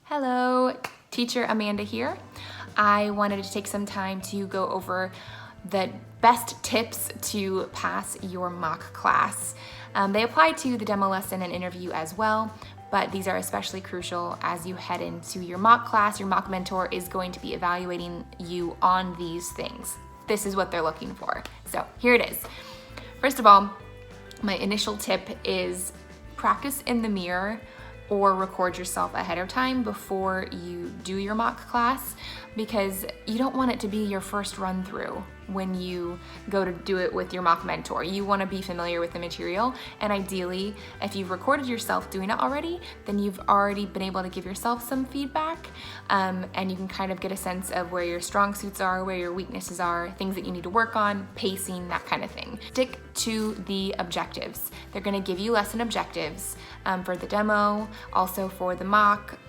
Hello, Teacher Amanda here. I wanted to take some time to go over the best tips to pass your mock class. They apply to the demo lesson and interview as well, but these are especially crucial as you head into your mock class. Your mock mentor is going to be evaluating you on these things. This is what they're looking for. So here it is. First of all, my initial tip is practice in the mirror or record yourself ahead of time before you do your mock class, because you don't want it to be your first run through when you go to do it with your mock mentor. You want to be familiar with the material, and ideally, if you've recorded yourself doing it already, then you've already been able to give yourself some feedback, and you can kind of get a sense of where your strong suits are, where your weaknesses are, things that you need to work on, pacing, that kind of thing. Stick to the objectives. They're going to give you lesson objectives for the demo, also for the mock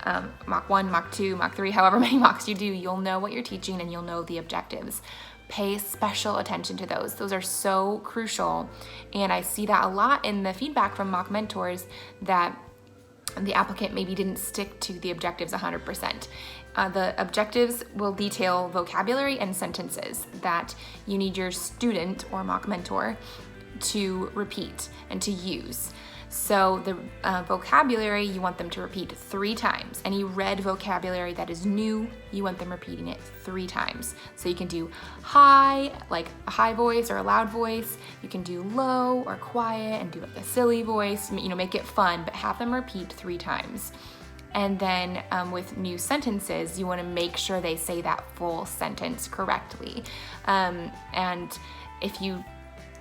1, mock 2, mock 3, however many mocks you do, you'll know what you're teaching and you'll know the objectives. Pay special attention to those. Those are so crucial. And I see that a lot in the feedback from mock mentors, that the applicant maybe didn't stick to the objectives 100%. The objectives will detail vocabulary and sentences that you need your student or mock mentor to repeat and to use. So the vocabulary, you want them to repeat 3 times. Any read vocabulary that is new, you want them repeating it 3 times. So you can do high, like a high voice or a loud voice. You can do low or quiet and do like a silly voice, make it fun, but have them repeat 3 times. And then with new sentences, you want to make sure they say that full sentence correctly. And if you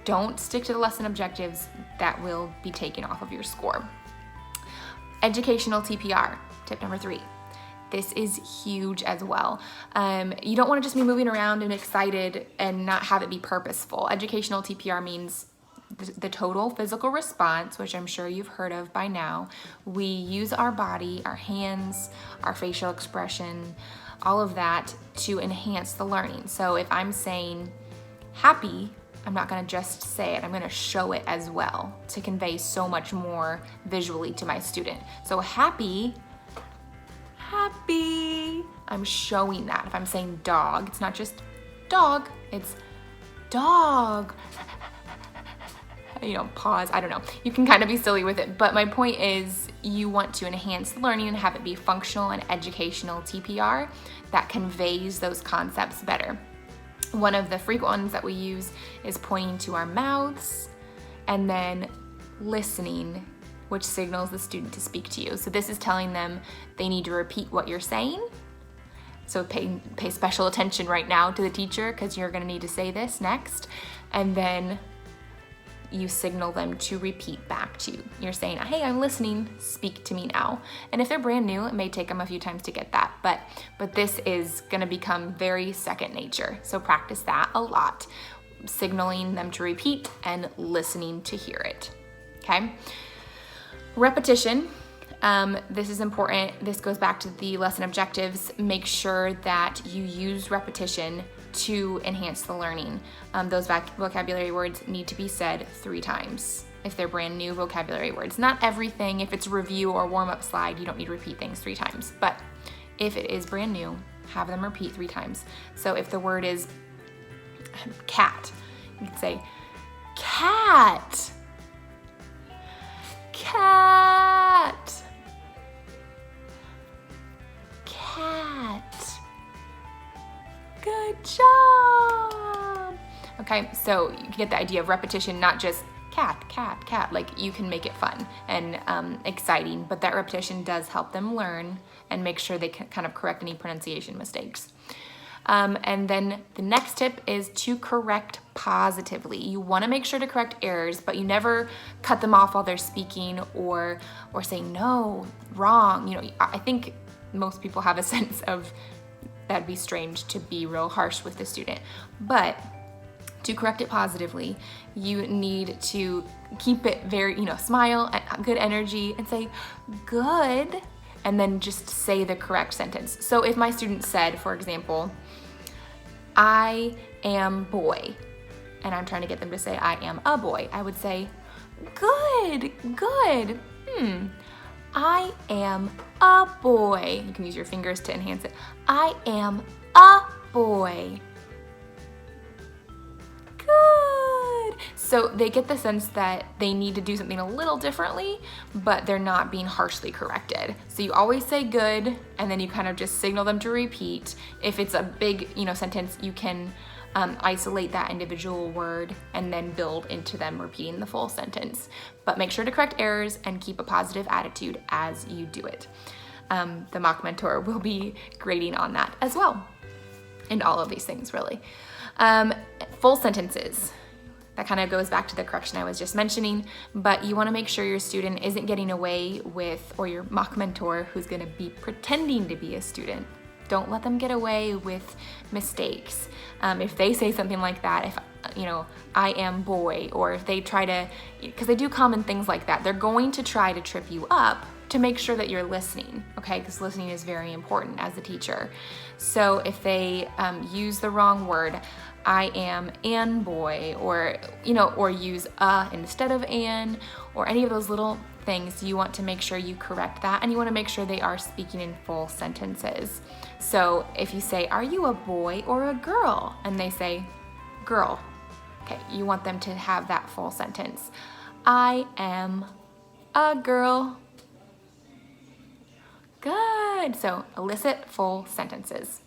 don't stick to the lesson objectives, that will be taken off of your score. Educational TPR, tip number 3. This is huge as well. You don't want to just be moving around and excited and not have it be purposeful. Educational TPR means the total physical response, which I'm sure you've heard of by now. We use our body, our hands, our facial expression, all of that to enhance the learning. So if I'm saying happy, I'm not going to just say it, I'm going to show it as well to convey so much more visually to my student. So happy, I'm showing that. If I'm saying dog, it's not just dog, it's dog. Pause, I don't know. You can kind of be silly with it, but my point is you want to enhance the learning and have it be functional and educational TPR that conveys those concepts better. One of the frequent ones that we use is pointing to our mouths and then listening, which signals the student to speak to you. So this is telling them they need to repeat what you're saying. So pay special attention right now to the teacher, because you're going to need to say this next. And then you signal them to repeat back to you. You're saying, hey, I'm listening, speak to me now. And if they're brand new, it may take them a few times to get that, but this is gonna become very second nature. So practice that a lot, signaling them to repeat and listening to hear it, okay? Repetition, this is important. This goes back to the lesson objectives. Make sure that you use repetition to enhance the learning. Those vocabulary words need to be said 3 times if they're brand new vocabulary words. Not everything. If it's review or warm-up slide, you don't need to repeat things 3 times. But if it is brand new, have them repeat 3 times. So if the word is cat, you can say cat, cat, cat. Good job. Okay, so you can get the idea of repetition, not just cat, cat, cat. Like, you can make it fun and exciting, but that repetition does help them learn and make sure they can kind of correct any pronunciation mistakes. And then the next tip is to correct positively. You want to make sure to correct errors, but you never cut them off while they're speaking or say no, wrong. I think most people have a sense of that'd be strange to be real harsh with the student. But to correct it positively, you need to keep it very, smile, good energy, and say, good, and then just say the correct sentence. So if my student said, for example, I am boy, and I'm trying to get them to say I am a boy, I would say, good, good, I am a boy. You can use your fingers to enhance it. I am a boy. Good. So they get the sense that they need to do something a little differently, but they're not being harshly corrected. So you always say good, and then you kind of just signal them to repeat. If it's a big, sentence, you can isolate that individual word and then build into them repeating the full sentence. But make sure to correct errors and keep a positive attitude as you do it. The mock mentor will be grading on that as well. And all of these things, really. Full sentences. That kind of goes back to the correction I was just mentioning, but you want to make sure your student isn't getting away with, or your mock mentor who's going to be pretending to be a student. Don't let them get away with mistakes. If they say something like that, if I am boy, or if they try to, because they do common things like that, they're going to try to trip you up to make sure that you're listening, okay? Because listening is very important as a teacher. So if they use the wrong word, I am an boy, or use instead of an, or any of those little things, you want to make sure you correct that, and you want to make sure they are speaking in full sentences. So if you say, are you a boy or a girl? And they say, girl. Okay, you want them to have that full sentence. I am a girl. Good. So elicit full sentences.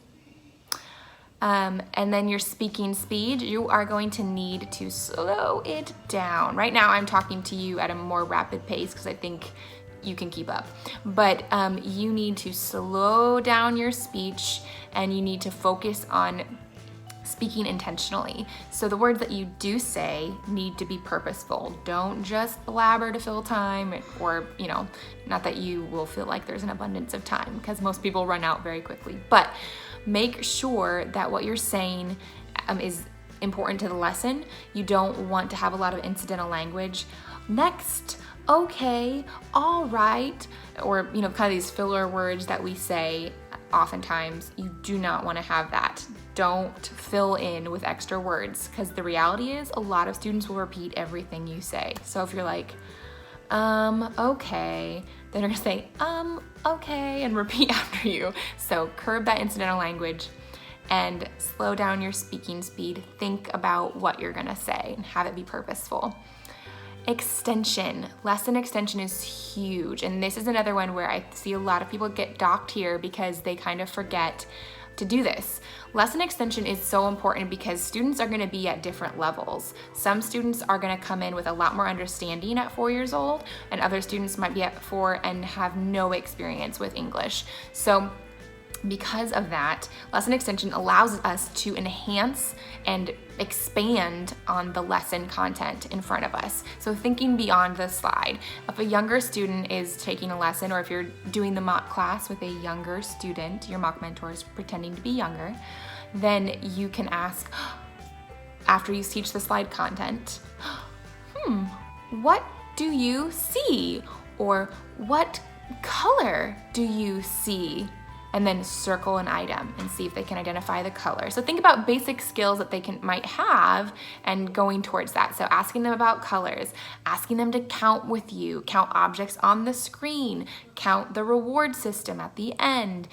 And then your speaking speed, you are going to need to slow it down. Right now I'm talking to you at a more rapid pace because I think you can keep up. But you need to slow down your speech, and you need to focus on speaking intentionally. So the words that you do say need to be purposeful. Don't just blabber to fill time, or, not that you will feel like there's an abundance of time, because most people run out very quickly. But make sure that what you're saying is important to the lesson. You don't want to have a lot of incidental language. Next, okay, all right, or kind of these filler words that we say oftentimes. You do not want to have that. Don't fill in with extra words, because the reality is a lot of students will repeat everything you say. So if you're like, okay, then they're gonna say, okay, and repeat after you. So curb that incidental language and slow down your speaking speed. Think about what you're gonna say and have it be purposeful. Extension. Lesson extension is huge. And this is another one where I see a lot of people get docked here because they kind of forget to do this. Lesson extension is so important because students are going to be at different levels. Some students are going to come in with a lot more understanding at 4 years old, and other students might be at 4 and have no experience with English. So because of that, lesson extension allows us to enhance and expand on the lesson content in front of us. So thinking beyond the slide. If a younger student is taking a lesson, or if you're doing the mock class with a younger student, your mock mentor is pretending to be younger, then you can ask, after you teach the slide content, what do you see? Or what color do you see? And then circle an item and see if they can identify the color. So think about basic skills that they might have and going towards that. So asking them about colors, asking them to count with you, count objects on the screen, count the reward system at the end.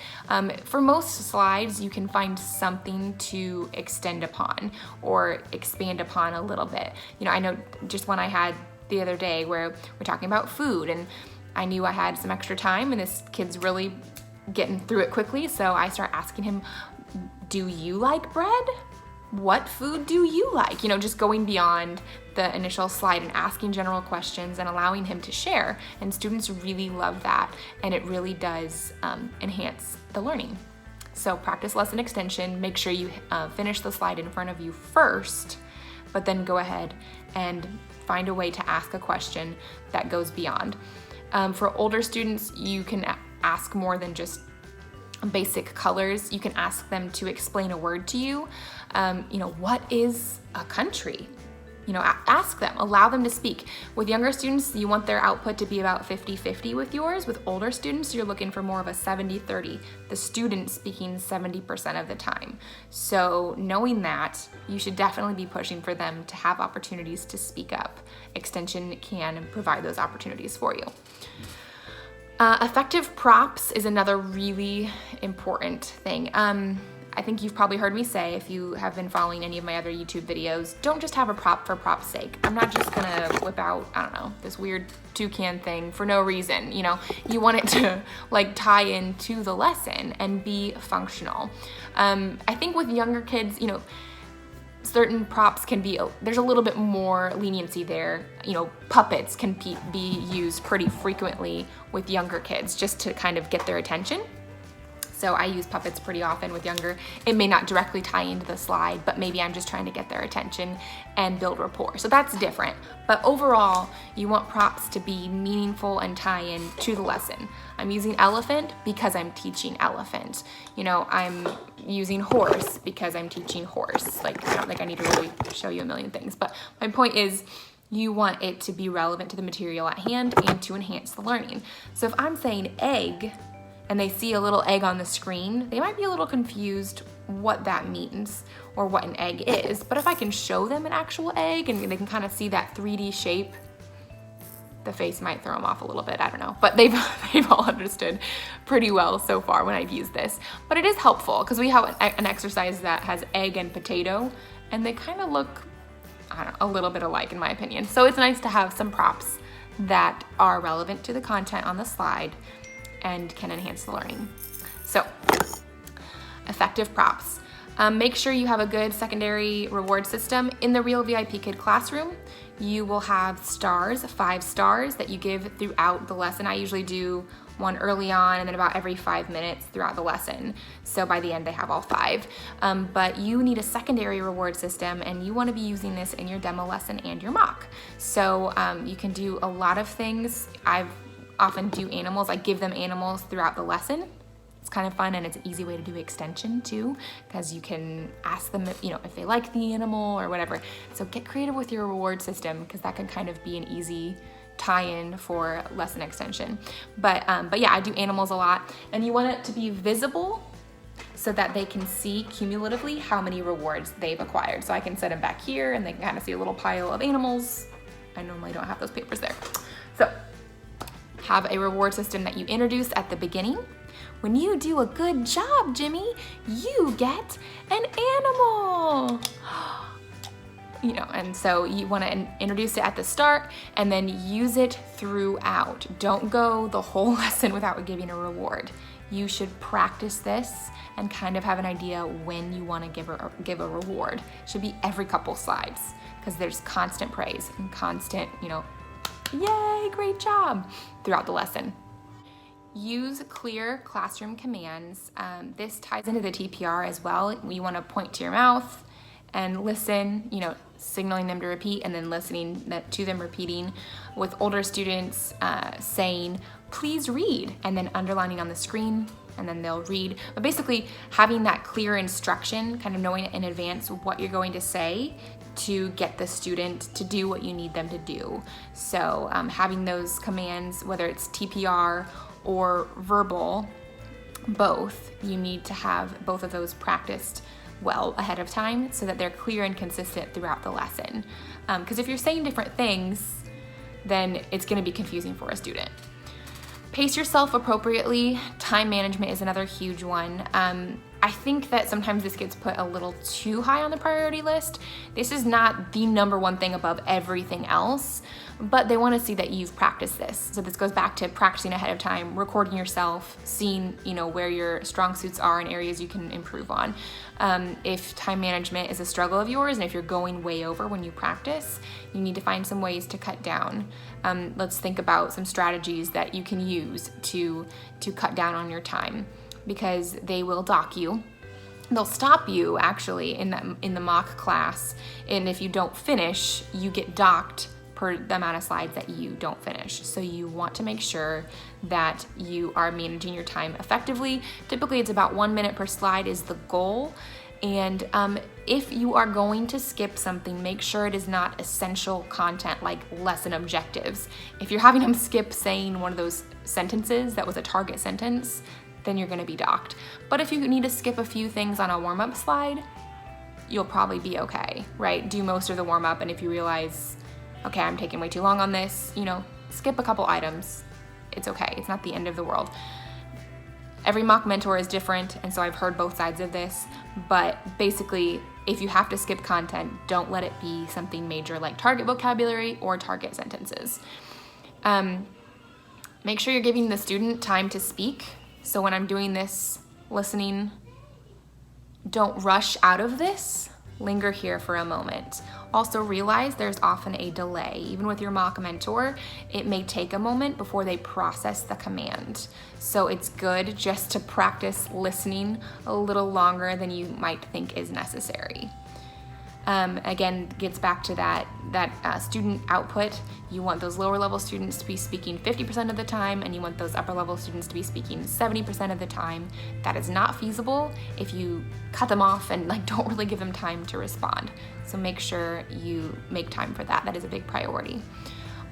For most slides, you can find something to extend upon or expand upon a little bit. I know just one I had the other day where we're talking about food, and I knew I had some extra time, and this kid's really getting through it quickly, so I start asking him, do you like bread? What food do you like? Just going beyond the initial slide and asking general questions and allowing him to share. And students really love that, and it really does enhance the learning. So practice lesson extension. Make sure you finish the slide in front of you first, but then go ahead and find a way to ask a question that goes beyond. For older students, you can ask more than just basic colors. You can ask them to explain a word to you. What is a country? Ask them, allow them to speak. With younger students, you want their output to be about 50-50 with yours. With older students, you're looking for more of a 70-30, the student speaking 70% of the time. So knowing that, you should definitely be pushing for them to have opportunities to speak up. Extension can provide those opportunities for you. Effective props is another really important thing. I think you've probably heard me say, if you have been following any of my other YouTube videos, don't just have a prop for prop's sake. I'm not just gonna whip out, I don't know, this weird toucan thing for no reason, you know? You want it to like tie into the lesson and be functional. I think with younger kids, you know, certain props can be, there's a little bit more leniency there. You know, puppets can be used pretty frequently with younger kids just to kind of get their attention. So I use puppets pretty often with younger. It may not directly tie into the slide, but maybe I'm just trying to get their attention and build rapport. So that's different. But overall, you want props to be meaningful and tie in to the lesson. I'm using elephant because I'm teaching elephant. You know, I'm using horse because I'm teaching horse. Like, I don't think I need to really show you a million things, but my point is, you want it to be relevant to the material at hand and to enhance the learning. So if I'm saying egg, and they see a little egg on the screen, they might be a little confused what that means or what an egg is. But if I can show them an actual egg and they can kind of see that 3D shape, the face might throw them off a little bit, I don't know. But they've all understood pretty well so far when I've used this. But it is helpful because we have an exercise that has egg and potato, and they kind of look, I don't know, a little bit alike in my opinion. So it's nice to have some props that are relevant to the content on the slide and can enhance the learning. So, effective props. Make sure you have a good secondary reward system. In the real VIPKID classroom, you will have stars, 5 stars that you give throughout the lesson. I usually do one early on and then about every 5 minutes throughout the lesson. So by the end, they have all 5. But you need a secondary reward system, and you want to be using this in your demo lesson and your mock. So you can do a lot of things. I've often do animals. I give them animals throughout the lesson. It's kind of fun, and it's an easy way to do extension too, because you can ask them if, you know, if they like the animal or whatever. So get creative with your reward system, because that can kind of be an easy tie-in for lesson extension. But yeah, I do animals a lot, and you want it to be visible so that they can see cumulatively how many rewards they've acquired. So I can set them back here, and they can kind of see a little pile of animals. I normally don't have those papers there. So have a reward system that you introduce at the beginning. When you do a good job, Jimmy, you get an animal. You know, and so you want to introduce it at the start and then use it throughout. Don't go the whole lesson without giving a reward. You should practice this and kind of have an idea when you want to give a reward. It should be every couple slides, because there's constant praise and constant, you know, yay, great job throughout the lesson. Use clear classroom commands. This ties into the TPR as well. You want to point to your mouth and listen, you know, signaling them to repeat, and then listening to them repeating. With older students, saying, please read, and then underlining on the screen, and then they'll read. But basically having that clear instruction, kind of knowing in advance what you're going to say to get the student to do what you need them to do. So having those commands, whether it's TPR or verbal, both, you need to have both of those practiced well ahead of time so that they're clear and consistent throughout the lesson. Because if you're saying different things, then it's going to be confusing for a student. Pace yourself appropriately. Time management is another huge one. I think that sometimes this gets put a little too high on the priority list. This is not the #1 thing above everything else, but they want to see that you've practiced this. So this goes back to practicing ahead of time, recording yourself, seeing, you know, where your strong suits are and areas you can improve on. If time management is a struggle of yours, and if you're going way over when you practice, you need to find some ways to cut down. Let's think about some strategies that you can use to cut down on your time, because they will dock you. They'll stop you actually in the mock class, and if you don't finish, you get docked per the amount of slides that you don't finish. So you want to make sure that you are managing your time effectively. Typically it's about 1 minute per slide is the goal. And if you are going to skip something, make sure it is not essential content like lesson objectives. If you're having them skip saying one of those sentences that was a target sentence, then you're gonna be docked. But if you need to skip a few things on a warm-up slide, you'll probably be okay, right? Do most of the warm-up, and if you realize, okay, I'm taking way too long on this, you know, skip a couple items, it's okay. It's not the end of the world. Every mock mentor is different, and so I've heard both sides of this, but basically, if you have to skip content, don't let it be something major like target vocabulary or target sentences. Make sure you're giving the student time to speak. So when I'm doing this listening, don't rush out of this. Linger here for a moment. Also realize there's often a delay. Even with your mock mentor, it may take a moment before they process the command. So it's good just to practice listening a little longer than you might think is necessary. Again, gets back to that student output. You want those lower level students to be speaking 50% of the time, and you want those upper level students to be speaking 70% of the time. That is not feasible if you cut them off and don't really give them time to respond. So make sure you make time for that. That is a big priority.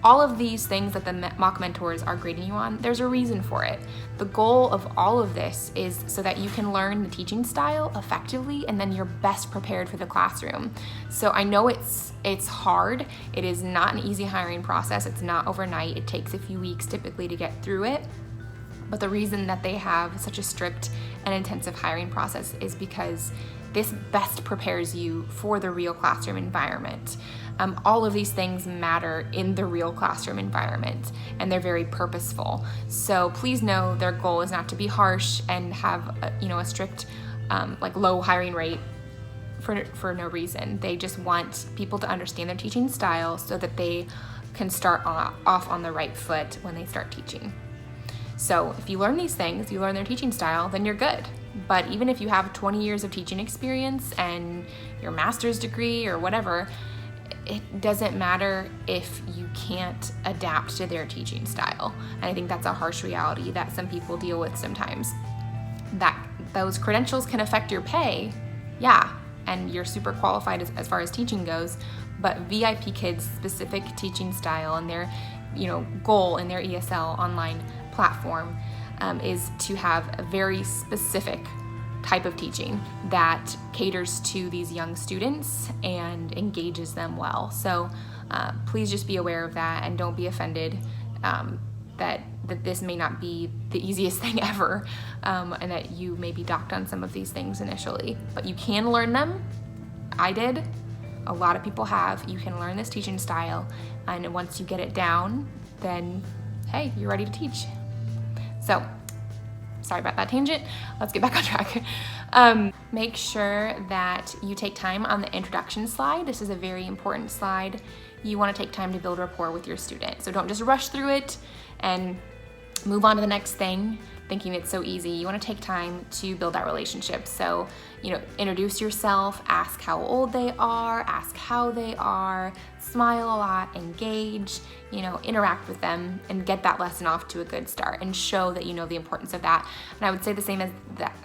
All of these things that the mock mentors are grading you on, there's a reason for it. The goal of all of this is so that you can learn the teaching style effectively, and then you're best prepared for the classroom. So I know it's hard. It is not an easy hiring process. It's not overnight. It takes a few weeks typically to get through it. But the reason that they have such a strict and intensive hiring process is because this best prepares you for the real classroom environment. All of these things matter in the real classroom environment, and they're very purposeful. So please know their goal is not to be harsh and have a strict low hiring rate for no reason. They just want people to understand their teaching style so that they can start off on the right foot when they start teaching. So if you learn these things, you learn their teaching style, then you're good. But even if you have 20 years of teaching experience and your master's degree or whatever, it doesn't matter if you can't adapt to their teaching style. And I think that's a harsh reality that some people deal with sometimes. That those credentials can affect your pay, yeah, and you're super qualified as far as teaching goes, but VIPKID's specific teaching style and their goal in their ESL online platform is to have a very specific type of teaching that caters to these young students and engages them well. So please just be aware of that, and don't be offended that this may not be the easiest thing ever, and that you may be docked on some of these things initially. But you can learn them. I did. A lot of people have. You can learn this teaching style, and once you get it down, then hey, you're ready to teach. So, sorry about that tangent. Let's get back on track. Make sure that you take time on the introduction slide. This is a very important slide. You want to take time to build rapport with your student. So don't just rush through it and move on to the next thing thinking it's so easy. You want to take time to build that relationship. So, introduce yourself, ask how old they are, ask how they are, smile a lot, engage, interact with them, and get that lesson off to a good start and show that you know the importance of that. And I would say the same as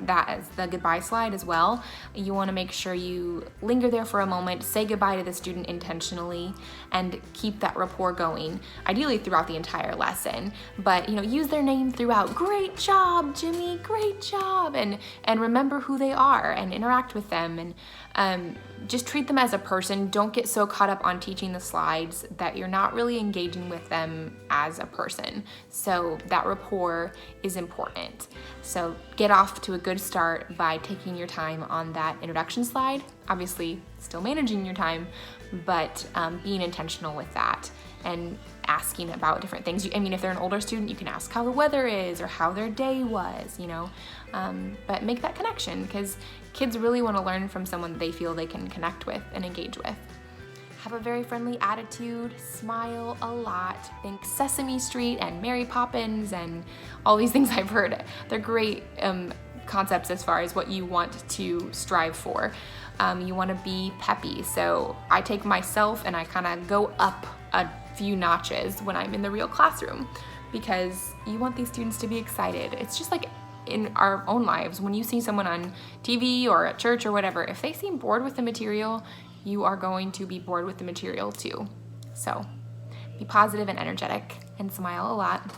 that as the goodbye slide as well. You want to make sure you linger there for a moment, say goodbye to the student intentionally, and keep that rapport going, ideally throughout the entire lesson. But use their name throughout. Great job, Jimmy, great job, and remember who they are and interact with them, and just treat them as a person. Don't get so caught up on teaching the slides that you're not really engaging with them as a person. So that rapport is important. So get off to a good start by taking your time on that introduction slide. Obviously, still managing your time, but being intentional with that and asking about different things. If they're an older student, you can ask how the weather is or how their day was, but make that connection, because kids really want to learn from someone they feel they can connect with and engage with. Have a very friendly attitude, smile a lot, think Sesame Street and Mary Poppins and all these things I've heard. They're great concepts as far as what you want to strive for. You want to be peppy. So I take myself and I kind of go up a few notches when I'm in the real classroom, because you want these students to be excited. It's just like in our own lives. When you see someone on TV or at church or whatever, if they seem bored with the material, you are going to be bored with the material too. So be positive and energetic and smile a lot.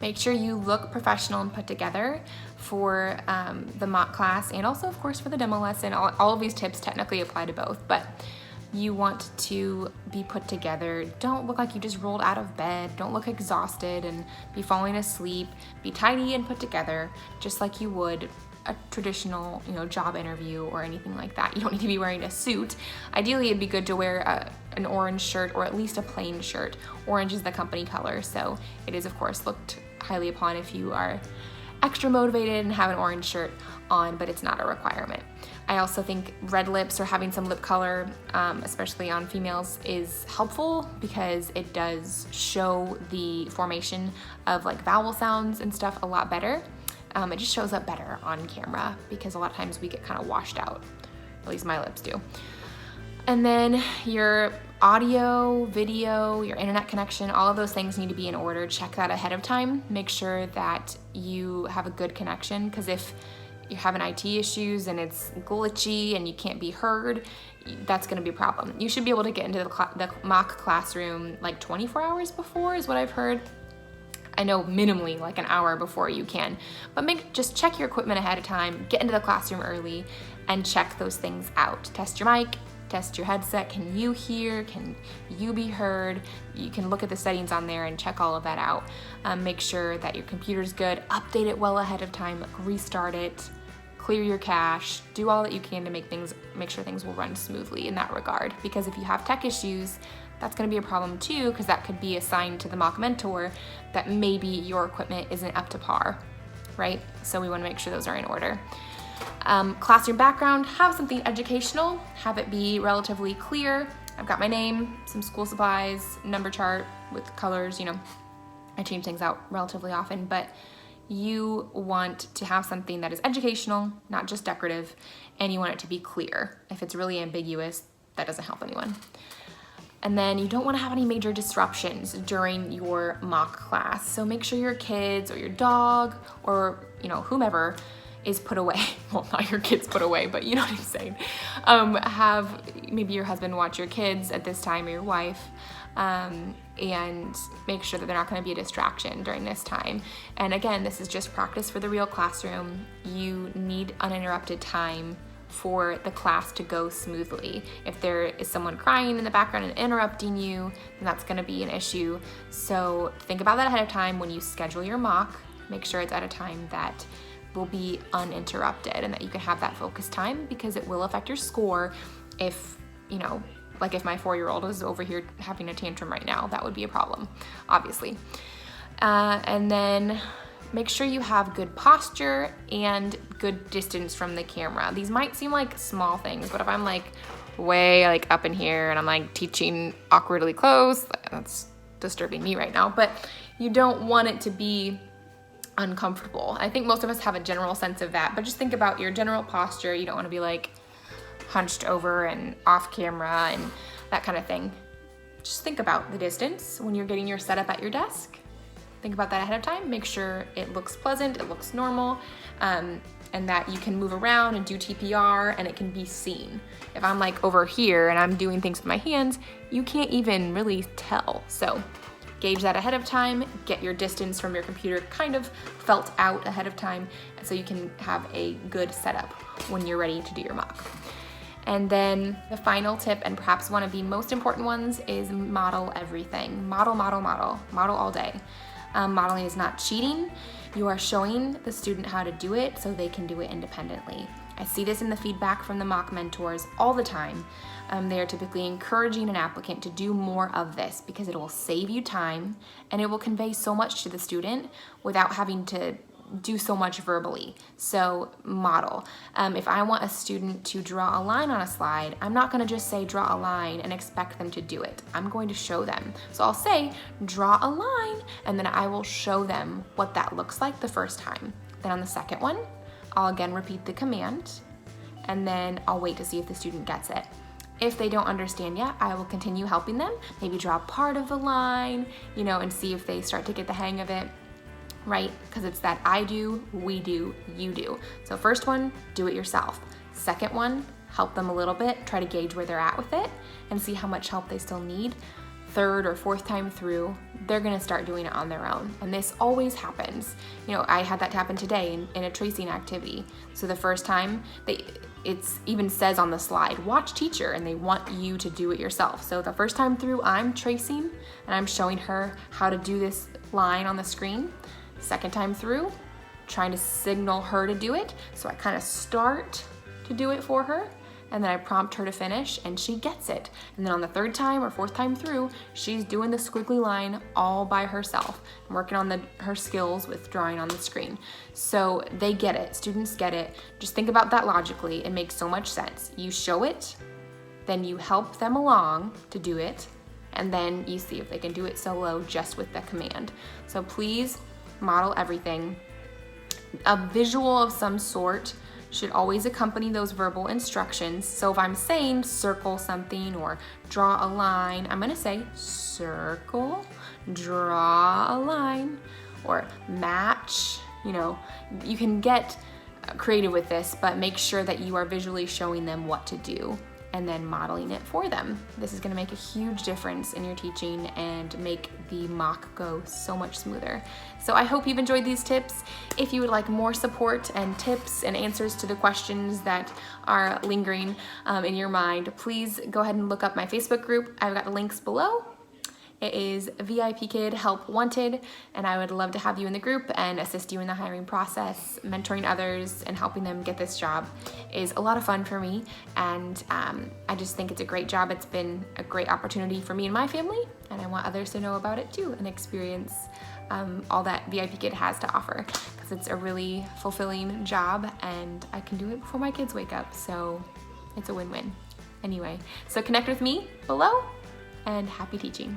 Make sure you look professional and put together for the mock class, and also of course for the demo lesson. All of these tips technically apply to both, but You want to be put together. Don't look like you just rolled out of bed. Don't look exhausted and be falling asleep. Be tidy and put together, just like you would a traditional, job interview or anything like that. You don't need to be wearing a suit. Ideally, it'd be good to wear an orange shirt or at least a plain shirt. Orange is the company color, so it is, of course, looked highly upon if you are extra motivated and have an orange shirt on, but it's not a requirement. I also think red lips or having some lip color, especially on females, is helpful because it does show the formation of like vowel sounds and stuff a lot better. It just shows up better on camera because a lot of times we get kind of washed out. At least my lips do. And then your audio, video, your internet connection, all of those things need to be in order. Check that ahead of time. Make sure that you have a good connection, because if you're having IT issues and it's glitchy and you can't be heard, that's gonna be a problem. You should be able to get into the mock classroom like 24 hours before is what I've heard. I know minimally like an hour before you can, but just check your equipment ahead of time, get into the classroom early and check those things out. Test your mic, test your headset. Can you hear? Can you be heard? You can look at the settings on there and check all of that out. Make sure that your computer's good, update it well ahead of time, like restart it, clear your cache, do all that you can to make sure things will run smoothly in that regard. Because if you have tech issues, that's gonna be a problem too, because that could be a sign to the mock mentor that maybe your equipment isn't up to par, right? So we wanna make sure those are in order. Classroom background, have something educational, have it be relatively clear. I've got my name, some school supplies, number chart with colors, I change things out relatively often, but you want to have something that is educational, not just decorative, and you want it to be clear. If it's really ambiguous, that doesn't help anyone. And then you don't want to have any major disruptions during your mock class. So make sure your kids or your dog or whomever is put away. Well, not your kids put away, but you know what I'm saying. Have maybe your husband watch your kids at this time or your wife, and make sure that they're not going to be a distraction during this time. And again, this is just practice for the real classroom. You need uninterrupted time for the class to go smoothly. If there is someone crying in the background and interrupting you, then that's gonna be an issue. So think about that ahead of time when you schedule your mock. Make sure it's at a time that will be uninterrupted and that you can have that focus time, because it will affect your score if, like if my 4-year-old is over here having a tantrum right now, that would be a problem, obviously. And then make sure you have good posture and good distance from the camera. These might seem like small things, but if I'm like way like up in here and I'm like teaching awkwardly close, that's disturbing me right now, but you don't want it to be uncomfortable. I think most of us have a general sense of that, but just think about your general posture. You don't want to be like hunched over and off camera and that kind of thing. Just think about the distance when you're getting your setup at your desk. Think about that ahead of time. Make sure it looks pleasant, it looks normal, and that you can move around and do TPR and it can be seen. If I'm like over here and I'm doing things with my hands, you can't even really tell. So gauge that ahead of time, get your distance from your computer kind of felt out ahead of time so you can have a good setup when you're ready to do your mock. And then the final tip, and perhaps one of the most important ones, is model everything. Model, model, model, model all day. Modeling is not cheating. You are showing the student how to do it so they can do it independently. I see this in the feedback from the mock mentors all the time. They are typically encouraging an applicant to do more of this because it will save you time and it will convey so much to the student without having to do so much verbally. So model. If I want a student to draw a line on a slide, I'm not gonna just say draw a line and expect them to do it. I'm going to show them. So I'll say draw a line and then I will show them what that looks like the first time. Then on the second one, I'll again repeat the command and then I'll wait to see if the student gets it. If they don't understand yet, I will continue helping them, maybe draw part of the line, and see if they start to get the hang of it. Right? Because it's that I do, we do, you do. So first one, do it yourself. Second one, help them a little bit, try to gauge where they're at with it and see how much help they still need. third or fourth time through, they're gonna start doing it on their own. And this always happens. You know, I had that happen today in a tracing activity. So the first time, it even says on the slide, watch teacher, and they want you to do it yourself. So the first time through, I'm tracing and I'm showing her how to do this line on the screen. Second time through, trying to signal her to do it. So I kind of start to do it for her, and then I prompt her to finish, and she gets it. And then on the third time or fourth time through, she's doing the squiggly line all by herself, and working on her skills with drawing on the screen. So they get it, students get it. Just think about that logically. It makes so much sense. You show it, then you help them along to do it, and then you see if they can do it solo just with the command. So please model everything. A visual of some sort should always accompany those verbal instructions. So if I'm saying circle something or draw a line, I'm gonna say circle, draw a line, or match. You know, you can get creative with this, but make sure that you are visually showing them what to do and then modeling it for them. This is gonna make a huge difference in your teaching and make the mock go so much smoother. So I hope you've enjoyed these tips. If you would like more support and tips and answers to the questions that are lingering in your mind, please go ahead and look up my Facebook group. I've got the links below. It is VIPKID Help Wanted, and I would love to have you in the group and assist you in the hiring process. Mentoring others and helping them get this job is a lot of fun for me, and I just think it's a great job. It's been a great opportunity for me and my family, and I want others to know about it too and experience all that VIPKID has to offer, because it's a really fulfilling job, and I can do it before my kids wake up, so it's a win-win. Anyway, so connect with me below, and happy teaching.